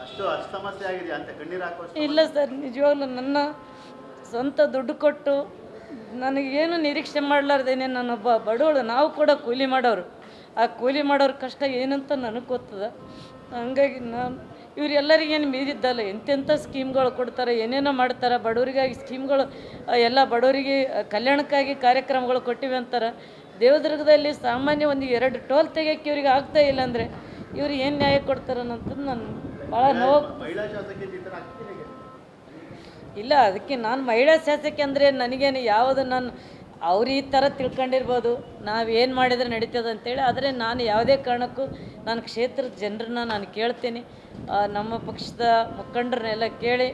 ಅಷ್ಟು ಅಷ್ಟು ಸಮಸ್ಯೆ ಆಗಿದೆ ಅಂತ ಕಣ್ಣೀರು ಹಾಕುವಷ್ಟು ಇಲ್ಲ ಸರ್, ನಿಜವಾಗ್ಲೂ ನನ್ನ ಸ್ವಂತ ದುಡ್ಡು ಕೊಟ್ಟು ನನಗೇನು ನಿರೀಕ್ಷೆ ಮಾಡಲಾರ್ದೇನೆ ನಾನೊಬ್ಬ ಬಡವಳು. ನಾವು ಕೂಡ ಕೂಲಿ ಮಾಡೋರು. ಆ ಕೂಲಿ ಮಾಡೋರ ಕಷ್ಟ ಏನಂತ ನನಗೆ ಗೊತ್ತದ. ಹಂಗಾಗಿ ನಾನು ಇವರೆಲ್ಲರಿಗೇನು ಮೀರಿದ್ದಲ್ಲ, ಎಂತೆಂಥ ಸ್ಕೀಮ್ಗಳು ಕೊಡ್ತಾರೆ, ಏನೇನೋ ಮಾಡ್ತಾರೆ. ಬಡವರಿಗಾಗಿ ಸ್ಕೀಮ್ಗಳು ಎಲ್ಲ ಬಡವರಿಗೆ ಕಲ್ಯಾಣಕ್ಕಾಗಿ ಕಾರ್ಯಕ್ರಮಗಳು ಕೊಟ್ಟಿವೆ ಅಂತಾರೆ. ದೇವದುರ್ಗದಲ್ಲಿ ಸಾಮಾನ್ಯ ಒಂದು 2 ಟೋಲ್ ತೆಗಿಯೋಕ್ಕೆ ಇವ್ರಿಗೆ ಆಗ್ತಾ ಇಲ್ಲ ಅಂದರೆ ಇವ್ರು ಏನು ನ್ಯಾಯ ಕೊಡ್ತಾರೆ ಅನ್ನೋದು ನಾನು ಭಾಳ ನೋವು. ಮಹಿಳಾ ಶಾಸಕಿ ಈ ಥರ ಆಗ್ತಿದೆ ಹೇಗೆ? ಇಲ್ಲ, ಅದಕ್ಕೆ ನಾನು ಮಹಿಳಾ ಶಾಸಕಿ ಅಂದರೆ ನನಗೇನು ಯಾವುದು ನಾನು ಅವ್ರು ಈ ಥರ ತಿಳ್ಕೊಂಡಿರ್ಬೋದು, ನಾವೇನು ಮಾಡಿದರೆ ನಡೀತದೆ ಅಂತೇಳಿ. ಆದರೆ ನಾನು ಯಾವುದೇ ಕಾರಣಕ್ಕೂ ನಾನು ಕ್ಷೇತ್ರದ ಜನರನ್ನ ನಾನು ಕೇಳ್ತೀನಿ. ನಮ್ಮ ಪಕ್ಷದ ಮುಖಂಡರನ್ನೆಲ್ಲ ಕೇಳಿ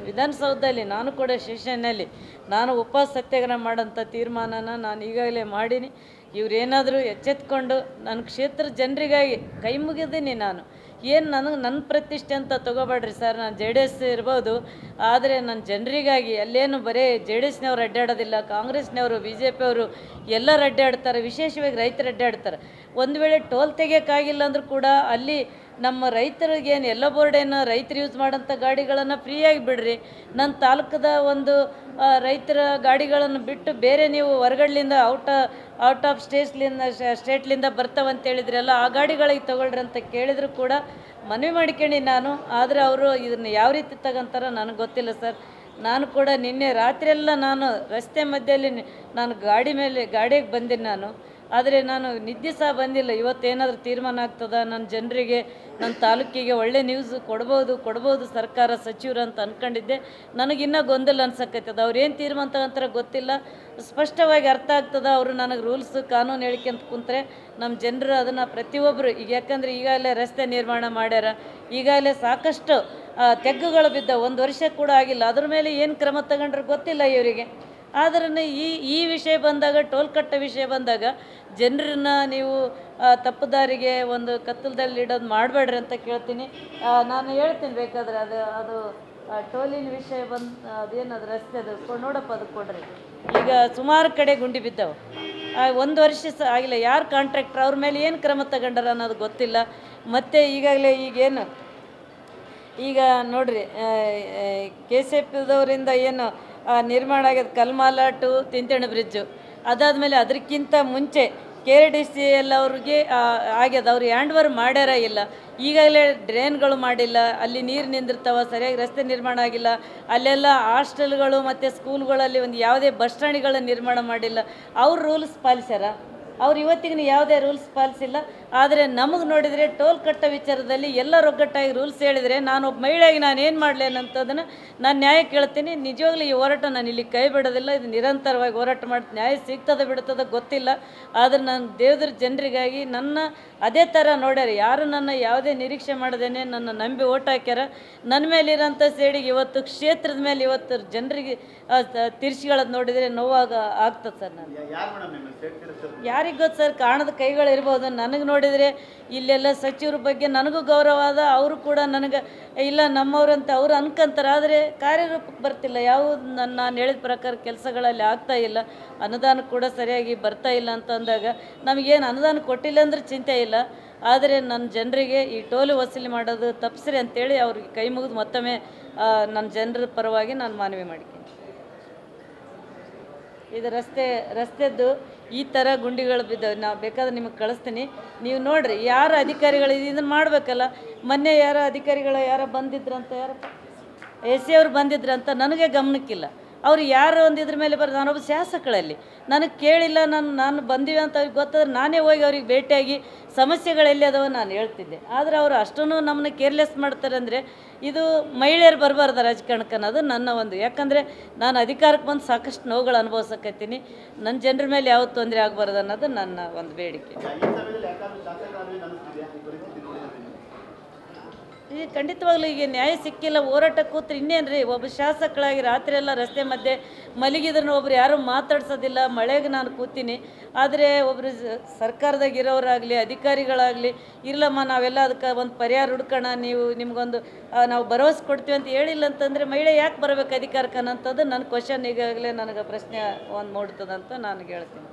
ವಿಧಾನಸೌಧದಲ್ಲಿ ನಾನು ಕೂಡ ಸೆಷನ್ನಲ್ಲಿ ನಾನು ಉಪವಾಸ ಸತ್ಯಾಗ್ರಹ ಮಾಡೋಂಥ ತೀರ್ಮಾನನ ನಾನು ಈಗಾಗಲೇ ಮಾಡೀನಿ. ಇವರೇನಾದರೂ ಎಚ್ಚೆತ್ಕೊಂಡು ನನ್ನ ಕ್ಷೇತ್ರದ ಜನರಿಗಾಗಿ ಕೈ ಮುಗಿದೀನಿ. ನಾನು ಏನು ನನ್ನ ಪ್ರತಿಷ್ಠೆ ಅಂತ ತೊಗೋಬೇಡ್ರಿ ಸರ್. ನಾನು JDS ಇರ್ಬೋದು, ಆದರೆ ನನ್ನ ಜನರಿಗಾಗಿ ಅಲ್ಲೇನು ಬರೀ JDSನವ್ರು ಅಡ್ಡಾಡೋದಿಲ್ಲ, ಕಾಂಗ್ರೆಸ್ನವರು BJP ಅವರು ಎಲ್ಲರೂ ಅಡ್ಡಾಡ್ತಾರೆ. ವಿಶೇಷವಾಗಿ ರೈತರು ಅಡ್ಡಾಡ್ತಾರೆ. ಒಂದು ವೇಳೆ ಟೋಲ್ ತೆಗಿಯೋಕ್ಕಾಗಿಲ್ಲ ಅಂದರೂ ಕೂಡ ಅಲ್ಲಿ ನಮ್ಮ ರೈತರಿಗೇನು ಎಲ್ಲೋ ಬೋರ್ಡೇನು ರೈತರು ಯೂಸ್ ಮಾಡೋಂಥ ಗಾಡಿಗಳನ್ನು ಫ್ರೀಯಾಗಿ ಬಿಡ್ರಿ. ನನ್ನ ತಾಲೂಕದ ಒಂದು ರೈತರ ಗಾಡಿಗಳನ್ನು ಬಿಟ್ಟು ಬೇರೆ ನೀವು ಹೊರಗಡ್ಲಿಂದ ಔಟ್ ಆಫ್ ಸ್ಟೇಟ್ಲಿಂದ ಬರ್ತಾವಂತೇಳಿದ್ರಲ್ಲ, ಆ ಗಾಡಿಗಳಿಗೆ ತೊಗೊಳ್ರಿ ಅಂತ ಕೇಳಿದ್ರು ಕೂಡ ಮನವಿ ಮಾಡ್ಕೊಂಡು ನಾನು. ಆದರೆ ಅವರು ಇದನ್ನು ಯಾವ ರೀತಿ ತಗೊಂತಾರೋ ನನಗೆ ಗೊತ್ತಿಲ್ಲ ಸರ್. ನಾನು ಕೂಡ ನಿನ್ನೆ ರಾತ್ರಿಯೆಲ್ಲ ನಾನು ರಸ್ತೆ ಮಧ್ಯದಲ್ಲಿ ನಾನು ಗಾಡಿಗೆ ಬಂದೀನಿ ನಾನು. ಆದರೆ ನಾನು ನಿದ್ದೆ ಸಹ ಬಂದಿಲ್ಲ. ಇವತ್ತೇನಾದರೂ ತೀರ್ಮಾನ ಆಗ್ತದ, ನನ್ನ ಜನರಿಗೆ ನನ್ನ ತಾಲೂಕಿಗೆ ಒಳ್ಳೆ ನ್ಯೂಸ್ ಕೊಡ್ಬೋದು ಸರ್ಕಾರ ಸಚಿವರು ಅಂತ ಅಂದ್ಕೊಂಡಿದ್ದೆ. ನನಗಿನ್ನೂ ಗೊಂದಲ ಅನ್ಸಕ್ಕೈತದ. ಅವ್ರು ಏನು ತೀರ್ಮಾನ ತಗೊಂತಾರೆ ಗೊತ್ತಿಲ್ಲ. ಸ್ಪಷ್ಟವಾಗಿ ಅರ್ಥ ಆಗ್ತದ. ಅವರು ನನಗೆ ರೂಲ್ಸ್ ಕಾನೂನು ಹೇಳ್ಕೊಂತ ಕುಂತ್ರೆ ನಮ್ಮ ಜನರು ಅದನ್ನು ಪ್ರತಿಯೊಬ್ಬರು ಈಗ, ಯಾಕಂದರೆ ಈಗಾಗಲೇ ರಸ್ತೆ ನಿರ್ಮಾಣ ಮಾಡ್ಯಾರ, ಈಗಾಗಲೇ ಸಾಕಷ್ಟು ತೆಗ್ಗುಗಳು ಬಿದ್ದ, 1 ವರ್ಷ ಕೂಡ ಆಗಿಲ್ಲ. ಅದ್ರ ಮೇಲೆ ಏನು ಕ್ರಮ ತಗೊಂಡ್ರೆ ಗೊತ್ತಿಲ್ಲ ಇವರಿಗೆ. ಆದರೆ ಈ ವಿಷಯ ಬಂದಾಗ, ಟೋಲ್ ಕಟ್ಟ ವಿಷಯ ಬಂದಾಗ ಜನರನ್ನ ನೀವು ತಪ್ಪುದಾರಿಗೆ ಒಂದು ಕತ್ತಲದಲ್ಲಿ ಇಡೋದು ಮಾಡಬೇಡ್ರಿ ಅಂತ ಕೇಳ್ತೀನಿ. ನಾನು ಹೇಳ್ತೀನಿ ಬೇಕಾದ್ರೆ ಅದು ಟೋಲಿನ ವಿಷಯ ಅದೇನದು ರಸ್ತೆ ಅದು ನೋಡಪ್ಪ, ಅದು ಕೊಡ್ರಿ. ಈಗ ಸುಮಾರು ಕಡೆ ಗುಂಡಿ ಬಿದ್ದಾವೆ. 1 ವರ್ಷ ಸಹ ಆಗಿಲ್ಲ. ಯಾರು ಕಾಂಟ್ರಾಕ್ಟ್ರ್, ಅವ್ರ ಮೇಲೆ ಏನು ಕ್ರಮ ತಗೊಂಡಾರ ಅನ್ನೋದು ಗೊತ್ತಿಲ್ಲ. ಮತ್ತು ಈಗಾಗಲೇ ಈಗ ನೋಡ್ರಿ, KCPದವರಿಂದ ಏನು ನಿರ್ಮಾಣ ಆಗ್ಯದ ಕಲ್ಮಾಲ ಟು ತಿಂತೇಣಿ ಬ್ರಿಡ್ಜು, ಅದಾದಮೇಲೆ ಅದಕ್ಕಿಂತ ಮುಂಚೆ KRDCL ಅವ್ರಿಗೆ ಆಗ್ಯದ. ಅವ್ರು ಹ್ಯಾಂಡ್ ಓವರ್ ಮಾಡ್ಯಾರ ಇಲ್ಲ. ಈಗಾಗಲೇ ಡ್ರೈನ್ಗಳು ಮಾಡಿಲ್ಲ, ಅಲ್ಲಿ ನೀರು ನಿಂದಿರ್ತಾವೆ, ಸರಿಯಾಗಿ ರಸ್ತೆ ನಿರ್ಮಾಣ ಆಗಿಲ್ಲ. ಅಲ್ಲೆಲ್ಲ ಹಾಸ್ಟೆಲ್ಗಳು ಮತ್ತು ಸ್ಕೂಲ್ಗಳಲ್ಲಿ ಒಂದು ಯಾವುದೇ ಬಸ್ ಸ್ಟ್ಯಾಂಡ್ಗಳ ನಿರ್ಮಾಣ ಮಾಡಿಲ್ಲ. ಅವ್ರು ರೂಲ್ಸ್ ಪಾಲಿಸ್ಯಾರ. ಅವ್ರು ಇವತ್ತಿಗೂ ಯಾವುದೇ ರೂಲ್ಸ್ ಪಾಲಿಸಿಲ್ಲ. ಆದರೆ ನಮಗೆ ನೋಡಿದರೆ ಟೋಲ್ ಕಟ್ಟ ವಿಚಾರದಲ್ಲಿ ಎಲ್ಲ ಒಗ್ಗಟ್ಟಾಗಿ ರೂಲ್ಸ್ ಹೇಳಿದರೆ ನಾನೊಬ್ಬ ಮಹಿಳೆಯಾಗಿ ನಾನು ಏನು ಮಾಡಲೇನಂತದನ್ನು ನಾನು ನ್ಯಾಯ ಕೇಳ್ತೀನಿ. ನಿಜವಾಗ್ಲೂ ಈ ಹೋರಾಟ ನಾನು ಇಲ್ಲಿ ಕೈ ಬಿಡೋದಿಲ್ಲ. ಇದು ನಿರಂತರವಾಗಿ ಹೋರಾಟ ಮಾಡಿ ನ್ಯಾಯ ಸಿಗ್ತದೆ ಬಿಡ್ತದೆ ಗೊತ್ತಿಲ್ಲ. ಆದರೆ ನಾನು ದೇವದ್ರ ಜನರಿಗಾಗಿ ನನ್ನ ಅದೇ ಥರ ನೋಡ್ಯಾರ. ಯಾರು ನನ್ನ ಯಾವುದೇ ನಿರೀಕ್ಷೆ ಮಾಡದೇನೆ ನನ್ನ ನಂಬಿ ಓಟ್ ಹಾಕ್ಯಾರ. ನನ್ನ ಮೇಲಿರೋಂಥ ಸೇಡಿಗೆ ಇವತ್ತು ಕ್ಷೇತ್ರದ ಮೇಲೆ ಇವತ್ತು ಜನರಿಗೆ ತಿರ್ಸಿಗಳದ್ದು ನೋಡಿದರೆ ನೋವಾಗ ಆಗ್ತದೆ ಸರ್. ನಾನು ಯಾರಿಗೆ ಗೊತ್ತು ಸರ್, ಕಾಣದ ಕೈಗಳು ಇರ್ಬೋದು. ನನಗೆ ನೋಡಿದರೆ ಇಲ್ಲೆಲ್ಲ ಸಚಿವರ ಬಗ್ಗೆ ನನಗೂ ಗೌರವ ಅದ. ಅವರು ಕೂಡ ನನಗೆ ಇಲ್ಲ ನಮ್ಮವ್ರಂತ ಅವ್ರು ಅನ್ಕೊಂತಾರೆ. ಆದರೆ ಕಾರ್ಯರೂಪಕ್ಕೆ ಬರ್ತಿಲ್ಲ. ಯಾವುದು ನಾನು ಹೇಳಿದ ಪ್ರಕಾರ ಕೆಲಸಗಳಲ್ಲಿ ಆಗ್ತಾ ಇಲ್ಲ. ಅನುದಾನ ಕೂಡ ಸರಿಯಾಗಿ ಬರ್ತಾ ಇಲ್ಲ ಅಂತ ಅಂದಾಗ ನಮಗೇನು ಅನುದಾನ ಕೊಟ್ಟಿಲ್ಲ ಅಂದ್ರೆ ಚಿಂತೆ ಇಲ್ಲ. ಆದರೆ ನನ್ನ ಜನರಿಗೆ ಈ ಟೋಲು ವಸೂಲಿ ಮಾಡೋದು ತಪ್ಪಿಸ್ರಿ ಅಂತೇಳಿ ಅವ್ರಿಗೆ ಕೈ ಮುಗಿದು ಮತ್ತೊಮ್ಮೆ ನನ್ನ ಜನರ ಪರವಾಗಿ ನಾನು ಮನವಿ ಮಾಡಿದ್ದೀನಿ. ಇದು ರಸ್ತೆದ್ದು ಈ ಥರ ಗುಂಡಿಗಳು ಬಿದ್ದಾವೆ. ನಾವು ಬೇಕಾದ್ರೆ ನಿಮಗೆ ಕಳಿಸ್ತೀನಿ, ನೀವು ನೋಡಿರಿ. ಯಾರು ಅಧಿಕಾರಿಗಳು ಇದನ್ನು ಮಾಡಬೇಕಲ್ಲ. ಮೊನ್ನೆ ಯಾರೋ ಬಂದಿದ್ರಂತ, AC ಅವ್ರು ಬಂದಿದ್ರಂತ, ನನಗೆ ಗಮನಕ್ಕಿಲ್ಲ. ಅವ್ರು ಯಾರು ಒಂದಿದ್ರ ಮೇಲೆ ನಾನೊಬ್ಬ ಶಾಸಕಳಲ್ಲಿ ನನಗೆ ಕೇಳಿಲ್ಲ. ನಾನು ಬಂದೀವಿ ಅಂತ ಅವ್ರಿಗೆ ಗೊತ್ತಾದ್ರೆ ನಾನೇ ಹೋಗಿ ಅವ್ರಿಗೆ ಭೇಟಿಯಾಗಿ ಸಮಸ್ಯೆಗಳೆಲ್ಲಿ ಅದಾವ ನಾನು ಹೇಳ್ತಿದ್ದೆ. ಆದರೆ ಅವರು ಅಷ್ಟನ್ನು ನಮ್ಮನ್ನ ಕೇರ್ಲೆಸ್ ಮಾಡ್ತಾರೆ. ಅಂದರೆ ಇದು ಮಹಿಳೆಯರು ಬರಬಾರ್ದು ರಾಜಕಾರಣಕ್ಕೆ ಅನ್ನೋದು ನನ್ನ ಒಂದು. ಯಾಕಂದರೆ ನಾನು ಅಧಿಕಾರಕ್ಕೆ ಬಂದು ಸಾಕಷ್ಟು ನೋವುಗಳು ಅನುಭವಿಸಕತ್ತೀನಿ. ನನ್ನ ಜನರ ಮೇಲೆ ಯಾವತ್ತು ತೊಂದರೆ ಆಗಬಾರ್ದು ಅನ್ನೋದು ನನ್ನ ಒಂದು ಬೇಡಿಕೆ. ಈಗ ಖಂಡಿತವಾಗ್ಲೂ ಈಗ ನ್ಯಾಯ ಸಿಕ್ಕಿಲ್ಲ. ಹೋರಾಟ ಕೂತ್ರೆ ಇನ್ನೇನು ರೀ. ಒಬ್ಬ ಶಾಸಕಳಾಗಿ ರಾತ್ರಿ ಎಲ್ಲ ರಸ್ತೆ ಮಧ್ಯೆ ಮಲಗಿದ್ರೂ ಒಬ್ರು ಯಾರೂ ಮಾತಾಡ್ಸೋದಿಲ್ಲ. ಮಳೆಗೆ ನಾನು ಕೂತೀನಿ. ಆದರೆ ಒಬ್ಬರು ಸರ್ಕಾರದಾಗ ಇರೋರಾಗಲಿ ಅಧಿಕಾರಿಗಳಾಗಲಿ ಇರಲಮ್ಮ ನಾವೆಲ್ಲ ಅದಕ್ಕೆ ಒಂದು ಪರಿಹಾರ ಹುಡ್ಕೋಣ, ನಿಮ್ಗೊಂದು ನಾವು ಭರವಸೆ ಕೊಡ್ತೀವಿ ಅಂತ ಹೇಳಿಲ್ಲ ಅಂತಂದರೆ ಮಹಿಳೆ ಯಾಕೆ ಬರಬೇಕು ಅಧಿಕಾರಕ್ಕೆ ಅನ್ನೋಂಥದ್ದು ನನ್ನ ಕ್ವಶನ್. ಈಗಾಗಲೇ ನನಗೆ ಪ್ರಶ್ನೆ ಒಂದು ಮೂಡ್ತದಂತ ನಾನು ಹೇಳ್ತೀನಿ.